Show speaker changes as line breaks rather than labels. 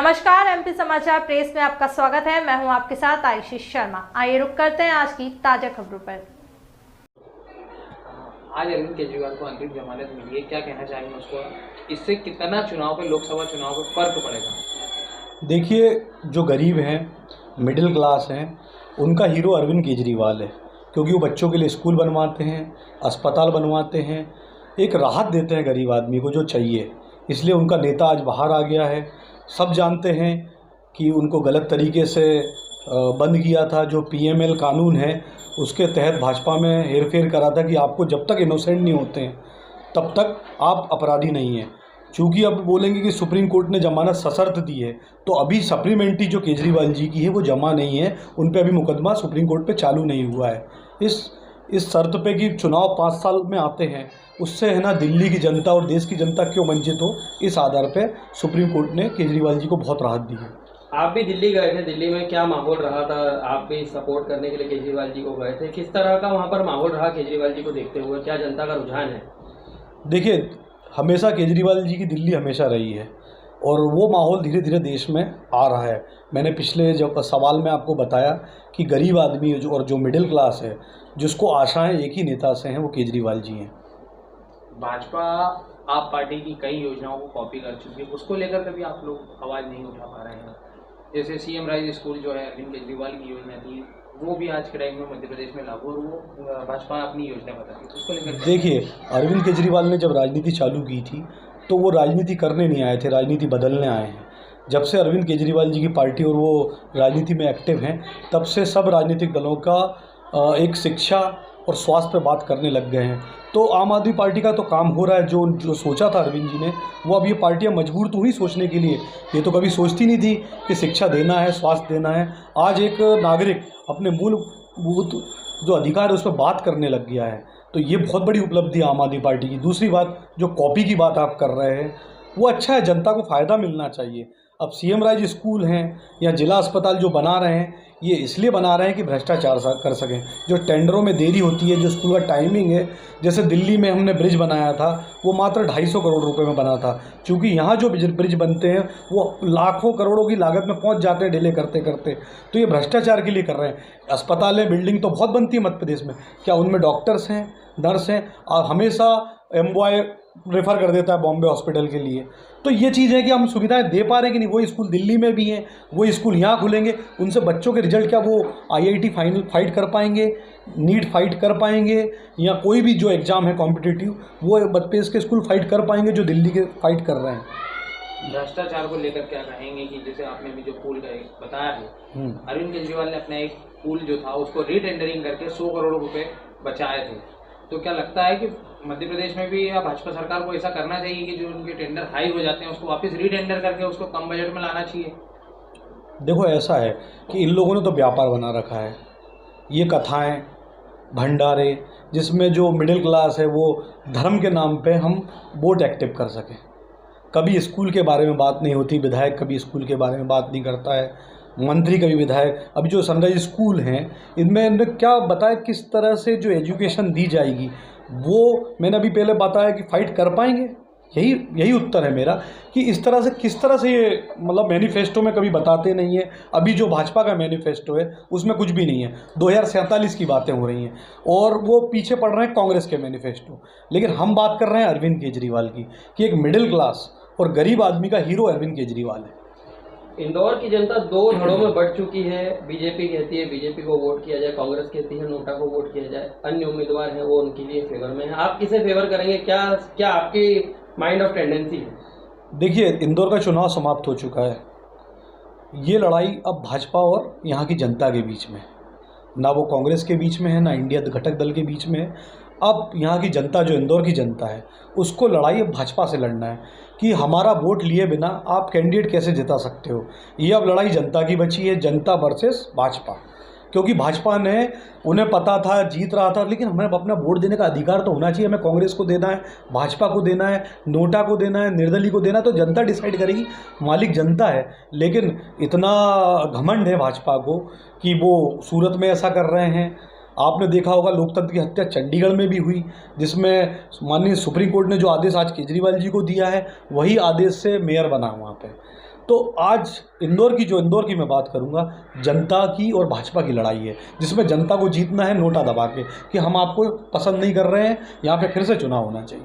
नमस्कार, एमपी समाचार प्रेस में आपका स्वागत है। मैं हूं आपके साथ आशीष शर्मा। आइए रुक करते हैं आज की ताजा खबरों पर।
आज अरविंद केजरीवाल को अंतरिम जमानत मिली है, क्या कहना चाहेंगे उसको? इससे कितना चुनाव पे, लोकसभा चुनाव पे फर्क पड़ेगा?
देखिए, जो गरीब हैं, मिडिल क्लास हैं, उनका हीरो अरविंद केजरीवाल है, क्योंकि वो बच्चों के लिए स्कूल बनवाते हैं, अस्पताल बनवाते हैं, एक राहत देते हैं गरीब आदमी को जो चाहिए। इसलिए उनका नेता आज बाहर आ गया है। सब जानते हैं कि उनको गलत तरीके से बंद किया था। जो पीएमएल कानून है उसके तहत भाजपा में हेरफेर करा था कि आपको जब तक इनोसेंट नहीं होते हैं तब तक आप अपराधी नहीं हैं। चूँकि अब बोलेंगे कि सुप्रीम कोर्ट ने जमानत सशर्त दी है, तो अभी सप्लीमेंट्री जो केजरीवाल जी की है वो जमा नहीं है, उन पे अभी मुकदमा सुप्रीम कोर्ट पे चालू नहीं हुआ है। इस शर्त पे कि चुनाव 5 साल में आते हैं, उससे है ना दिल्ली की जनता और देश की जनता क्यों वंचित हो, इस आधार पे सुप्रीम कोर्ट ने केजरीवाल जी को बहुत राहत दी है।
आप भी दिल्ली गए थे, दिल्ली में क्या माहौल रहा था? आप भी सपोर्ट करने के लिए केजरीवाल जी को गए थे, किस तरह का वहाँ पर माहौल रहा केजरीवाल जी को देखते हुए? क्या जनता का रुझान है?
देखिए, हमेशा केजरीवाल जी की दिल्ली हमेशा रही है और वो माहौल धीरे धीरे देश में आ रहा है। मैंने पिछले जब सवाल में आपको बताया कि गरीब आदमी और जो मिडिल क्लास है, जिसको आशाएं एक ही नेता से हैं, वो केजरीवाल जी हैं।
भाजपा आप पार्टी की कई योजनाओं को कॉपी कर चुकी है, उसको लेकर कभी आप लोग आवाज़ नहीं उठा पा रहे हैं? जैसे सीएम राइज स्कूल जो है अरविंद केजरीवाल की योजना थी, वो भी आज के टाइम में मध्य प्रदेश में लागू, और वो भाजपा अपनी योजना बताती है, उसको लेकर?
देखिए, अरविंद केजरीवाल ने जब राजनीति चालू की थी तो वो राजनीति करने नहीं आए थे, राजनीति बदलने आए हैं। जब से अरविंद केजरीवाल जी की पार्टी और वो राजनीति में एक्टिव हैं, तब से सब राजनीतिक दलों का एक शिक्षा और स्वास्थ्य पर बात करने लग गए हैं। तो आम आदमी पार्टी का तो काम हो रहा है। जो सोचा था अरविंद जी ने, वो अब ये पार्टियां मजबूर तो हुई सोचने के लिए। ये तो कभी सोचती नहीं थी कि शिक्षा देना है, स्वास्थ्य देना है। आज एक नागरिक अपने मूलभूत जो अधिकार है उस पर बात करने लग गया है, तो ये बहुत बड़ी उपलब्धि है आम आदमी पार्टी की। दूसरी बात, जो कॉपी की बात आप कर रहे हैं वो अच्छा है, जनता को फ़ायदा मिलना चाहिए। अब सीएम राइज स्कूल हैं या जिला अस्पताल जो बना रहे हैं, ये इसलिए बना रहे हैं कि भ्रष्टाचार कर सकें। जो टेंडरों में देरी होती है, जो स्कूल का टाइमिंग है, जैसे दिल्ली में हमने ब्रिज बनाया था, वो मात्र 250 करोड़ रुपए में बना था। क्योंकि यहाँ जो ब्रिज बनते हैं वो लाखों करोड़ों की लागत में पहुँच जाते हैं डिले करते करते। तो ये भ्रष्टाचार के लिए कर रहे हैं। अस्पतालें, बिल्डिंग तो बहुत बनती है मध्य प्रदेश में, क्या उनमें डॉक्टर्स हैं, नर्स हैं? और हमेशा एम्बॉय रेफ़र कर देता है बॉम्बे हॉस्पिटल के लिए। तो ये चीज़ है कि हम सुविधाएं दे पा रहे हैं कि नहीं। वो स्कूल दिल्ली में भी हैं, वो स्कूल यहाँ खुलेंगे, उनसे बच्चों के रिजल्ट क्या वो आईआईटी फाइनल फाइट कर पाएंगे, नीट फाइट कर पाएंगे, या कोई भी जो एग्ज़ाम है कॉम्पिटिटिव, वो मध्य प्रदेश के स्कूल फाइट कर पाएंगे जो दिल्ली के फाइट कर रहे हैं?
भ्रष्टाचार को लेकर क्या कहेंगे कि जैसे आपने भी जो पुल का बताया है, अरविंद केजरीवाल ने अपना एक पुल जो था उसको रीटेंडरिंग करके 100 करोड़ रुपए बचाए थे, तो क्या लगता है कि मध्य प्रदेश में भी या भाजपा सरकार को ऐसा करना चाहिए कि जो उनके टेंडर हाई हो जाते हैं उसको वापस रीटेंडर करके उसको कम बजट में लाना चाहिए?
देखो, ऐसा है कि इन लोगों ने तो व्यापार बना रखा है। ये कथाएं, भंडारे, जिसमें जो मिडिल क्लास है वो धर्म के नाम पे हम वोट एक्टिव कर सकें। कभी स्कूल के बारे में बात नहीं होती, विधायक कभी स्कूल के बारे में बात नहीं करता है, मंत्री कभी विधायक। अभी जो सनराइज स्कूल हैं, इनमें क्या बताया किस तरह से जो एजुकेशन दी जाएगी, वो मैंने अभी पहले बताया कि फाइट कर पाएंगे। यही उत्तर है मेरा कि इस तरह से किस तरह से ये मतलब मैनिफेस्टो में कभी बताते नहीं है। अभी जो भाजपा का मैनिफेस्टो है उसमें कुछ भी नहीं है, 2047 की बातें हो रही हैं और वो पीछे पड़ रहे हैं कांग्रेस के मैनिफेस्टो। लेकिन हम बात कर रहे हैं अरविंद केजरीवाल की, कि एक मिडिल क्लास और गरीब आदमी का हीरो अरविंद केजरीवाल है।
इंदौर की जनता 2 धड़ों में बढ़ चुकी है। बीजेपी कहती है बीजेपी को वोट किया जाए, कांग्रेस कहती है नोटा को वोट किया जाए। अन्य उम्मीदवार हैं वो उनके लिए फेवर में है। आप किसे फेवर करेंगे? क्या आपकी माइंड ऑफ टेंडेंसी है?
देखिए, इंदौर का चुनाव समाप्त हो चुका है। ये लड़ाई अब भाजपा और यहाँ की जनता के बीच में, ना वो कांग्रेस के बीच में है, ना इंडिया घटक दल के बीच में है। अब यहाँ की जनता, जो इंदौर की जनता है, उसको लड़ाई अब भाजपा से लड़ना है कि हमारा वोट लिए बिना आप कैंडिडेट कैसे जिता सकते हो। ये अब लड़ाई जनता की बची है, जनता वर्सेस भाजपा। क्योंकि भाजपा ने, उन्हें पता था, जीत रहा था, लेकिन हमें अपना वोट देने का अधिकार तो होना चाहिए। हमें कांग्रेस को देना है, भाजपा को देना है, नोटा को देना है, निर्दलीय को देना है, तो जनता डिसाइड करेगी, मालिक जनता है। लेकिन इतना घमंड है भाजपा को कि वो सूरत में ऐसा कर रहे हैं, आपने देखा होगा लोकतंत्र की हत्या चंडीगढ़ में भी हुई, जिसमें माननीय सुप्रीम कोर्ट ने जो आदेश आज केजरीवाल जी को दिया है वही आदेश से मेयर बना वहाँ पे। तो आज इंदौर की मैं बात करूँगा, जनता की और भाजपा की लड़ाई है, जिसमें जनता को जीतना है नोटा दबा के कि हम आपको पसंद नहीं कर रहे हैं, यहाँ पे फिर से चुनाव होना चाहिए।